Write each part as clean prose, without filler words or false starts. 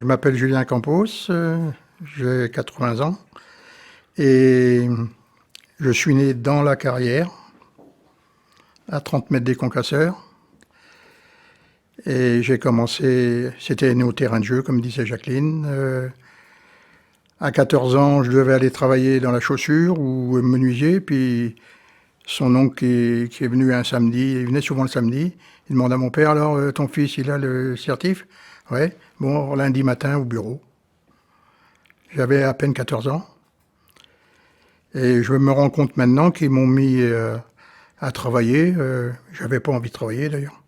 Je m'appelle Julien Campos, j'ai 80 ans et je suis né dans la carrière, à 30 mètres des Concasseurs. Et j'ai commencé, c'était né au terrain de jeu, comme disait Jacqueline. À 14 ans, je devais aller travailler dans la chaussure ou menuisier, puis son oncle qui est venu un samedi, il venait souvent le samedi, il demande à mon père, alors ton fils, il a le certif? Ouais, bon, lundi matin au bureau. J'avais à peine 14 ans. Et je me rends compte maintenant qu'ils m'ont mis à travailler. J'avais pas envie de travailler d'ailleurs.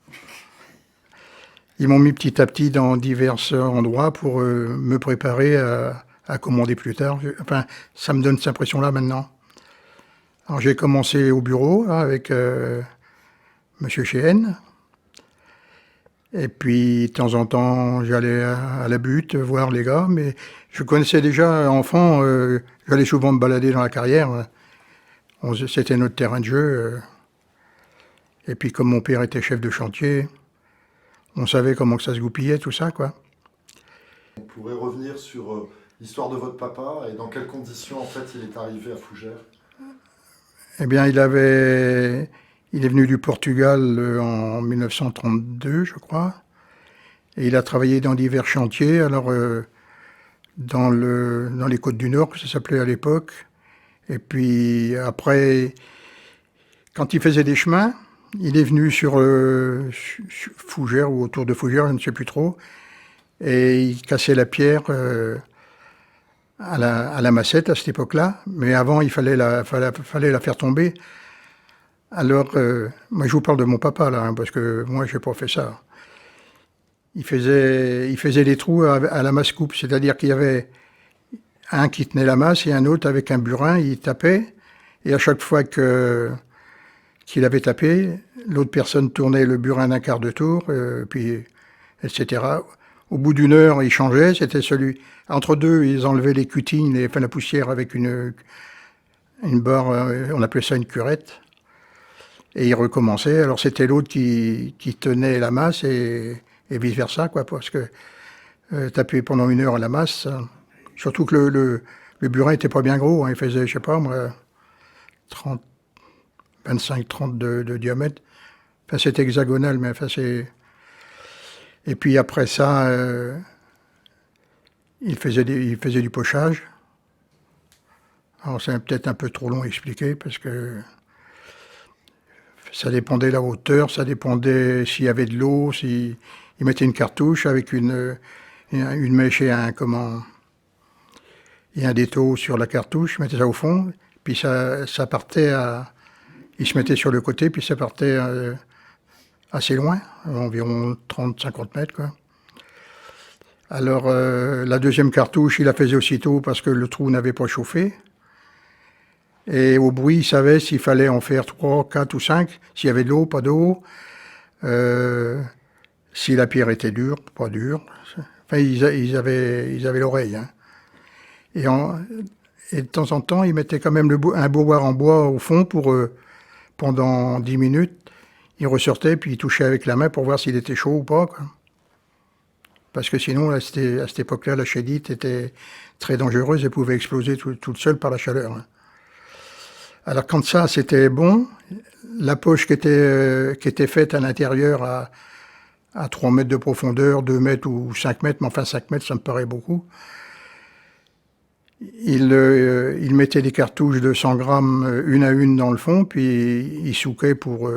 Ils m'ont mis petit à petit dans divers endroits pour me préparer à commander plus tard. Enfin, ça me donne cette impression-là maintenant. Alors j'ai commencé au bureau là, avec Monsieur Cheyenne. Et puis de temps en temps, j'allais à la butte voir les gars. Mais je connaissais déjà enfant. J'allais souvent me balader dans la carrière. C'était notre terrain de jeu. Et puis comme mon père était chef de chantier, on savait comment que ça se goupillait, tout ça, quoi. On pourrait revenir sur l'histoire de votre papa et dans quelles conditions en fait il est arrivé à Fougères. Eh bien, il est venu du Portugal en 1932, je crois, et il a travaillé dans divers chantiers. Alors, dans les Côtes du Nord, que ça s'appelait à l'époque. Et puis après, quand il faisait des chemins, il est venu sur Fougères ou autour de Fougères, je ne sais plus trop, et il cassait la pierre à la massette à cette époque-là. Mais avant, fallait la faire tomber. Alors, moi je vous parle de mon papa là, hein, parce que moi j'ai pas fait ça. Il faisait les trous à la masse-coupe, c'est-à-dire qu'il y avait un qui tenait la masse et un autre avec un burin, il tapait, et à chaque fois qu'il avait tapé, l'autre personne tournait le burin d'un quart de tour, puis etc. Au bout d'une heure, il changeait, c'était celui. Entre deux, ils enlevaient les cutines, enfin la poussière avec une barre, on appelait ça une curette. Et il recommençait. Alors c'était l'autre qui tenait la masse et vice versa, quoi, parce que taper pendant une heure à la masse, surtout que le burin était pas bien gros, hein, il faisait, je sais pas moi, 30, 25-30 de diamètre. Enfin, c'est hexagonal, mais enfin c'est. Et puis après ça, il faisait du pochage. Alors c'est peut-être un peu trop long à expliquer parce que ça dépendait de la hauteur, ça dépendait s'il y avait de l'eau, s'il mettait une cartouche avec une mèche et un détaux sur la cartouche, il mettait ça au fond, puis ça partait il se mettait sur le côté, puis ça partait assez loin, environ 30-50 mètres, quoi. Alors, la deuxième cartouche, il la faisait aussitôt parce que le trou n'avait pas chauffé. Et au bruit, il savait s'il fallait en faire 3, 4 ou 5, s'il y avait de l'eau, pas d'eau, si la pierre était dure, pas dure. Enfin, ils avaient l'oreille, hein. Et, et de temps en temps, ils mettaient quand même un beauvoir en bois au fond pour, pendant 10 minutes. Il ressortait, puis il touchait avec la main pour voir s'il était chaud ou pas, quoi. Parce que sinon, à cette époque-là, la chédite était très dangereuse et pouvait exploser toute seule par la chaleur, hein. Alors quand ça, c'était bon, la poche qui était faite à l'intérieur à 3 mètres de profondeur, 2 mètres ou 5 mètres, mais enfin 5 mètres, ça me paraît beaucoup. Il mettait des cartouches de 100 grammes une à une dans le fond, puis il souquait pour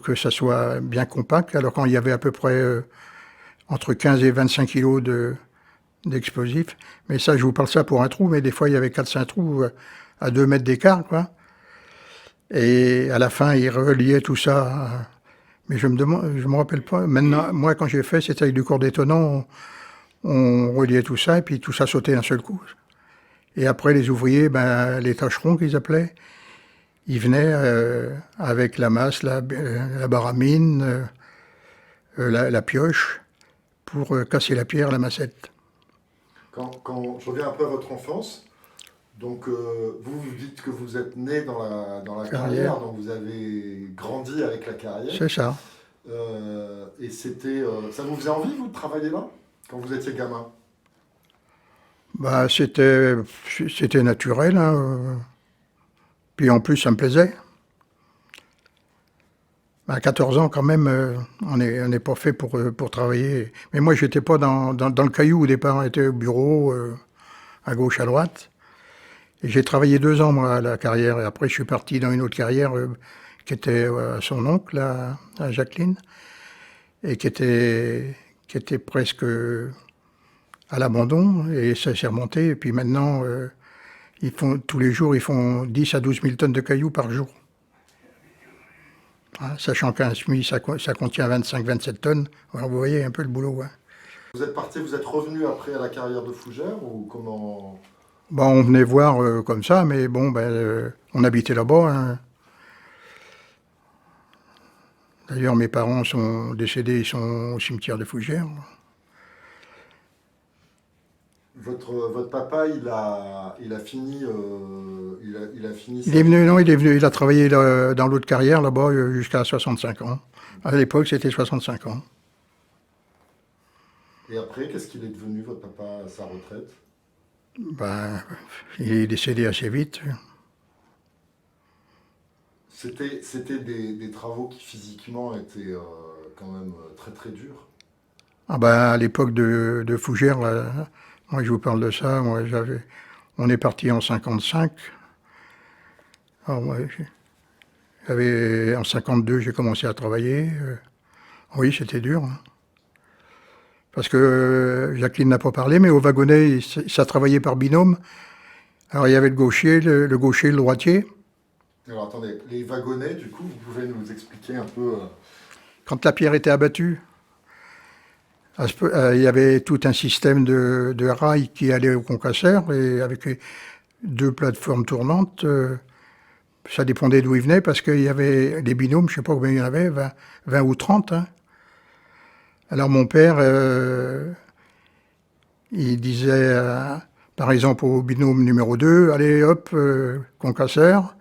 que ça soit bien compact. Alors quand il y avait à peu près entre 15 et 25 kilos d'explosifs, mais ça, je vous parle ça pour un trou, mais des fois il y avait 4-5 trous à 2 mètres d'écart, quoi. Et à la fin, il reliait tout ça. Mais je me rappelle pas. Maintenant, moi, quand j'ai fait, c'était avec du corps détonnant. On reliait tout ça, et puis tout ça sautait d'un seul coup. Et après, les ouvriers, ben, les tâcherons qu'ils appelaient, ils venaient avec la masse, la baramine, la pioche, pour casser la pierre à la massette. Quand je reviens un peu à votre enfance, donc vous dites que vous êtes né dans la carrière, donc vous avez grandi avec la carrière. C'est ça. Et ça vous faisait envie, vous, de travailler là? quand vous étiez gamin? Bah, c'était naturel, hein. Puis en plus, ça me plaisait. À 14 ans, quand même, on n'est pas fait pour travailler. Mais moi, j'étais pas dans le caillou où les parents étaient au bureau, à gauche, à droite. Et j'ai travaillé 2 ans, moi, à la carrière. Et après, je suis parti dans une autre carrière qui était à son oncle, à Jacqueline, et qui était presque à l'abandon. Et ça s'est remonté. Et puis maintenant, tous les jours, ils font 10 à 12 000 tonnes de cailloux par jour. Hein, sachant qu'un SMI, ça contient 25-27 tonnes. Alors, vous voyez un peu le boulot. Hein. Vous êtes parti, vous êtes revenu après à la carrière de fougère ou comment? Bon, on venait voir comme ça, mais bon, on habitait là-bas. Hein. D'ailleurs, mes parents sont décédés, ils sont au cimetière de Fougères. Votre papa, il a fini, il a fini Il sa est vie. venu, non, il est venu, il a travaillé dans l'autre carrière là-bas jusqu'à 65 ans. À l'époque, c'était 65 ans. Et après, qu'est-ce qu'il est devenu, votre papa, à sa retraite? Ben, il est décédé assez vite. C'était des travaux qui physiquement étaient quand même très très durs. Ah ben, à l'époque de Fougères, là, moi je vous parle de ça, on est parti en 55. Alors, moi, en 52, j'ai commencé à travailler. Oui, c'était dur. Hein. Parce que Jacqueline n'a pas parlé, mais au wagonnet, ça travaillait par binôme. Alors il y avait le gaucher, le gaucher, le droitier. Alors attendez, les wagonnets, du coup, vous pouvez nous expliquer un peu. Quand la pierre était abattue, il y avait tout un système de rails qui allait au concasseur, et avec 2 plateformes tournantes, ça dépendait d'où ils venaient, parce qu'il y avait des binômes, je ne sais pas combien il y en avait, 20 ou 30. Hein. Alors mon père, il disait, par exemple, au binôme numéro 2, allez hop, concasseur.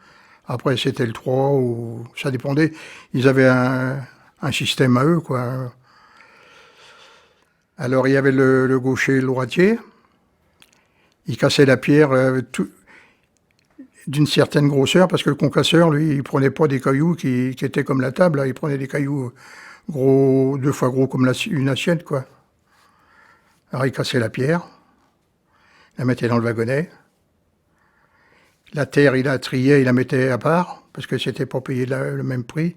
Après c'était le 3, ou ça dépendait. Ils avaient un système à eux, quoi. Alors il y avait le gaucher et le droitier. Ils cassaient la pierre d'une certaine grosseur, parce que le concasseur, lui, il prenait pas des cailloux qui étaient comme la table, là. Il prenait des cailloux gros, 2 fois gros comme une assiette, quoi. Alors il cassait la pierre, il la mettait dans le wagonnet. La terre, il la triait, il la mettait à part, parce que c'était pas payé le même prix.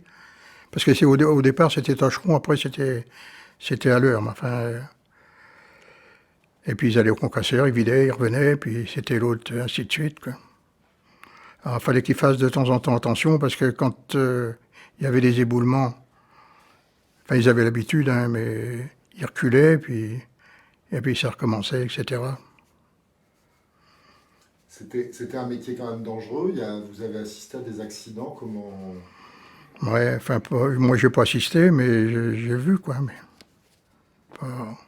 Parce que au départ, c'était tâcheron, après c'était à l'heure. Mais enfin, et puis ils allaient au concasseur, ils vidaient, ils revenaient, puis c'était l'autre, ainsi de suite, quoi. Alors il fallait qu'ils fassent de temps en temps attention, parce que quand il y avait des éboulements, enfin ils avaient l'habitude, hein, mais ils reculaient, et puis ça recommençait, etc. C'était un métier quand même dangereux. Vous avez assisté à des accidents, comment? Ouais, enfin, moi j'ai pas assisté, mais j'ai vu, quoi. Mais pas...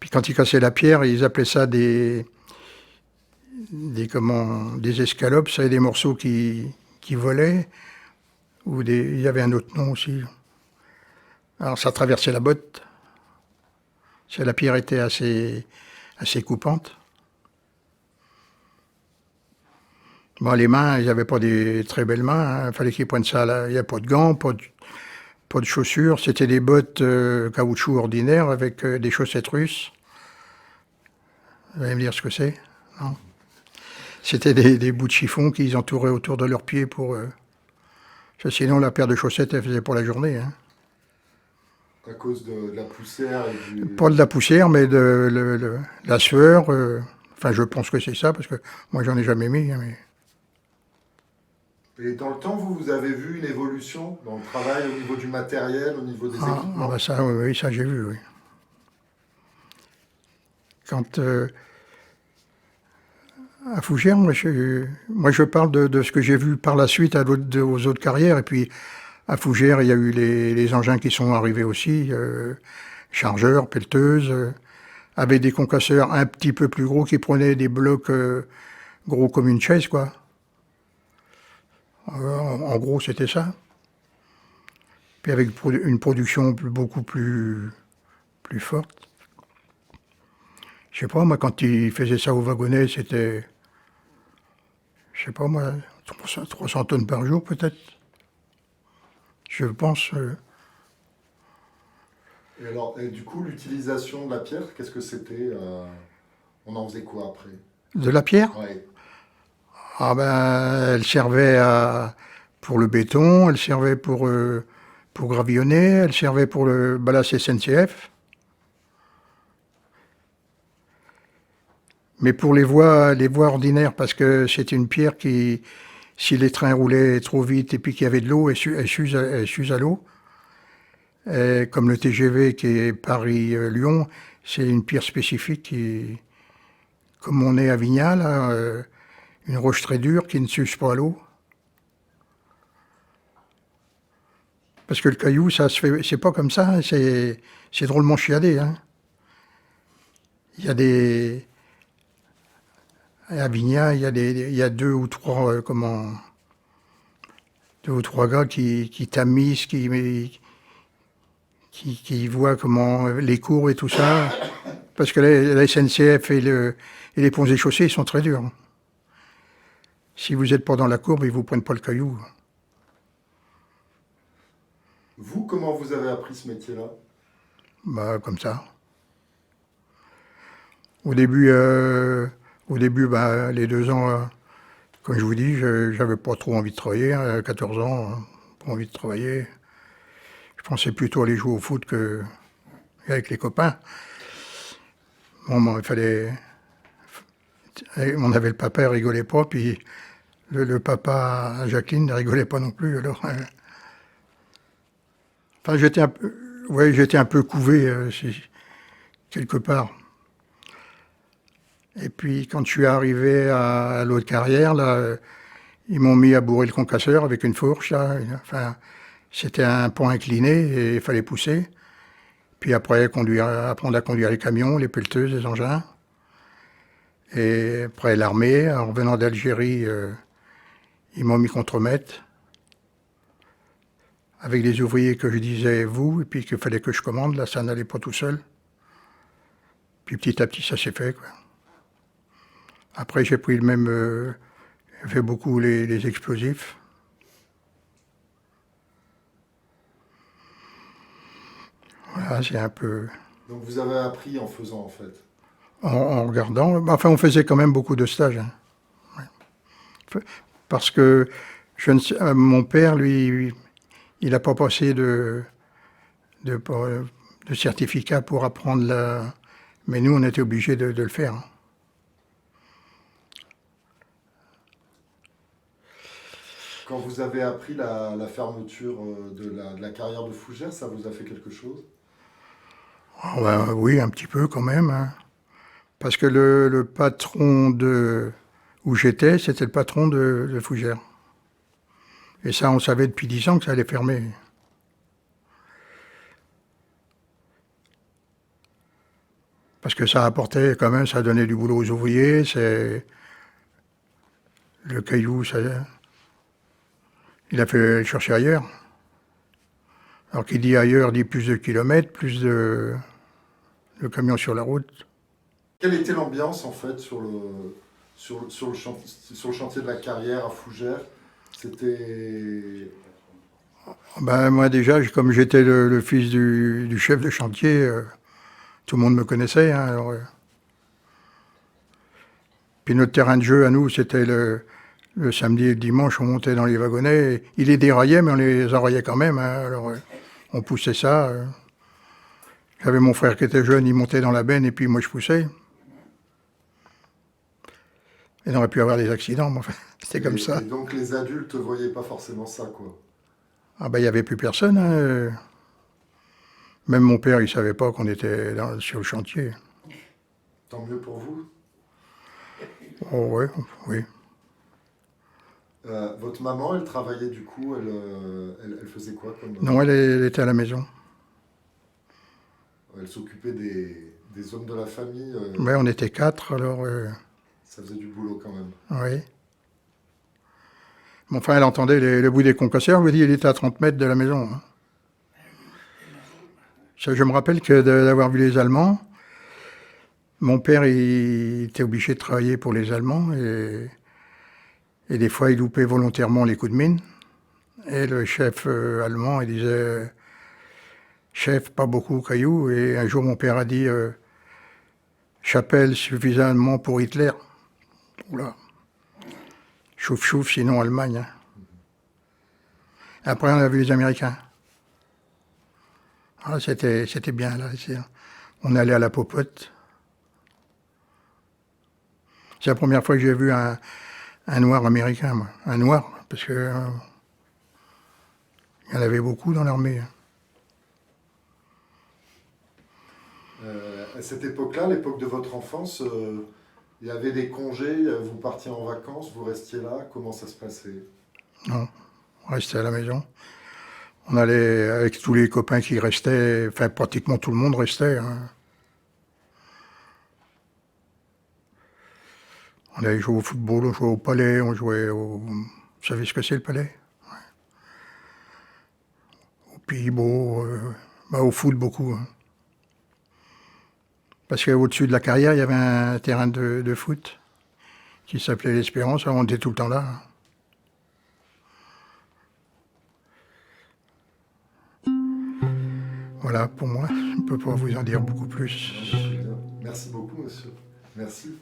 Puis quand ils cassaient la pierre, ils appelaient ça des escalopes, ça, des morceaux qui volaient, il y avait un autre nom aussi. Alors ça traversait la botte. La pierre était assez coupante. Bon, les mains, ils n'avaient pas des très belles mains. Il fallait qu'ils prennent ça là. Il n'y a pas de gants, pas de chaussures. C'était des bottes caoutchouc ordinaires avec des chaussettes russes. Vous allez me dire ce que c'est? Non. C'était des bouts de chiffon qu'ils entouraient autour de leurs pieds pour... sinon, la paire de chaussettes, elle faisait pour la journée. Hein. À cause de la poussière et du... Pas de la poussière, mais de la sueur. Enfin, je pense que c'est ça, parce que moi, j'en ai jamais mis. Hein, mais... Et dans le temps, vous avez vu une évolution dans le travail au niveau du matériel, au niveau des équipements? Bah ça, oui, ça j'ai vu, oui. Quand... à Fougères, moi je parle de ce que j'ai vu par la suite aux autres carrières. Et puis à Fougères, il y a eu les engins qui sont arrivés aussi, chargeurs, pelleteuses, avec des concasseurs un petit peu plus gros qui prenaient des blocs gros comme une chaise, quoi. En gros, c'était ça. Puis avec une production beaucoup plus plus forte. Je sais pas, moi, quand il faisait ça au wagonnet, c'était, je sais pas, moi, 300 tonnes par jour, peut-être. Je pense. Et alors, et du coup, l'utilisation de la pierre, qu'est-ce que c'était on en faisait quoi après? De la pierre? Ouais. Ah ben, elle servait pour le béton, elle servait pour gravillonner, elle servait pour le ballast SNCF. Mais pour les voies ordinaires, parce que c'est une pierre qui, si les trains roulaient trop vite et puis qu'il y avait de l'eau, elle s'use à l'eau. Et comme le TGV qui est Paris-Lyon, c'est une pierre spécifique qui, comme on est à Vignal, là, une roche très dure qui ne s'use pas à l'eau. Parce que le caillou, ça se fait, c'est pas comme ça, hein, c'est drôlement chiadé. Hein. Il y a des, à Vignal, il y a deux ou trois gars qui tamisent, qui voient comment les courbes et tout ça. Parce que la SNCF et les ponts et chaussées sont très durs. Si vous n'êtes pas dans la courbe, ils vous prennent pas le caillou. Vous, comment vous avez appris ce métier-là? Bah, comme ça. Au début, bah, les 2 ans, comme je vous dis, j'avais pas trop envie de travailler. Hein, à 14 ans, hein, pas envie de travailler. Je pensais plutôt aller jouer au foot avec les copains. Bon, il fallait. On avait le papa, il rigolait pas, puis le papa Jacqueline ne rigolait pas non plus. Alors, enfin, j'étais un peu couvé quelque part. Et puis quand je suis arrivé à l'autre carrière, là, ils m'ont mis à bourrer le concasseur avec une fourche. Là. Enfin, c'était un pont incliné et il fallait pousser. Puis après, apprendre à conduire les camions, les pelleteuses, les engins. Et après l'armée, en revenant d'Algérie, ils m'ont mis contremaître avec des ouvriers que je disais vous, et puis qu'il fallait que je commande. Là, ça n'allait pas tout seul. Puis petit à petit, ça s'est fait. Quoi. Après, j'ai pris j'ai fait beaucoup les explosifs. Voilà, c'est un peu Donc vous avez appris en faisant en fait. en regardant. Enfin, on faisait quand même beaucoup de stages. Hein. Parce que mon père, lui, il n'a pas passé de, de certificat pour apprendre la. Mais nous, on était obligés de le faire. Hein. Quand vous avez appris la fermeture de la carrière de Fougères, ça vous a fait quelque chose? Ah ben, oui, un petit peu quand même. Hein. Parce que le patron où j'étais, c'était le patron de Fougères. Et ça, on savait depuis 10 ans que ça allait fermer. Parce que ça apportait quand même, ça donnait du boulot aux ouvriers, le caillou, il a fait le chercher ailleurs. Alors qui dit ailleurs dit plus de kilomètres, plus de camions sur la route. Quelle était l'ambiance en fait sur le chantier de la carrière à Fougères? C'était. Ben, moi déjà, comme j'étais le fils du chef de chantier, tout le monde me connaissait. Hein, alors, puis notre terrain de jeu à nous, c'était le samedi et le dimanche, on montait dans les wagonnets. Il les déraillait, mais on les enrayait quand même. Hein, alors on poussait ça. J'avais mon frère qui était jeune, il montait dans la benne et puis moi je poussais. Et on aurait pu avoir des accidents, mais enfin, c'était comme ça. Et donc les adultes ne voyaient pas forcément ça, quoi. Ah ben il n'y avait plus personne. Hein. Même mon père, il savait pas qu'on était sur le chantier. Tant mieux pour vous. Oh ouais, oui. Votre maman, elle travaillait du coup, elle faisait quoi comme. Non, elle était à la maison. Elle s'occupait des hommes de la famille. Mais on était 4, alors Ça faisait du boulot quand même. oui. Mais enfin, elle entendait le bruit des concasseurs. Je vous dis, il était à 30 mètres de la maison. Hein. Ça, je me rappelle que d'avoir vu les Allemands, mon père il était obligé de travailler pour les Allemands et des fois il loupait volontairement les coups de mine. Et le chef allemand il disait chef, pas beaucoup cailloux. Et un jour mon père a dit chapelle suffisamment pour Hitler. Oula, chouf chouf, sinon Allemagne. Hein. Après on a vu les Américains. Ah, c'était bien là. On allait à la popote. C'est la première fois que j'ai vu un noir américain, moi. Un noir, parce que il y en avait beaucoup dans l'armée. Hein. À cette époque-là, l'époque de votre enfance, il y avait des congés, vous partiez en vacances, vous restiez là, comment ça se passait? Non, on restait à la maison. On allait avec tous les copains qui restaient, enfin pratiquement tout le monde restait. Hein. On allait jouer au football, on jouait au palais, on jouait au... Vous savez ce que c'est le palais? Au Pays-Beau, au foot beaucoup. Hein. Parce qu'au-dessus de la carrière, il y avait un terrain de foot qui s'appelait l'Espérance, on était tout le temps là. Voilà, pour moi, je ne peux pas vous en dire beaucoup plus. Merci beaucoup, monsieur. Merci.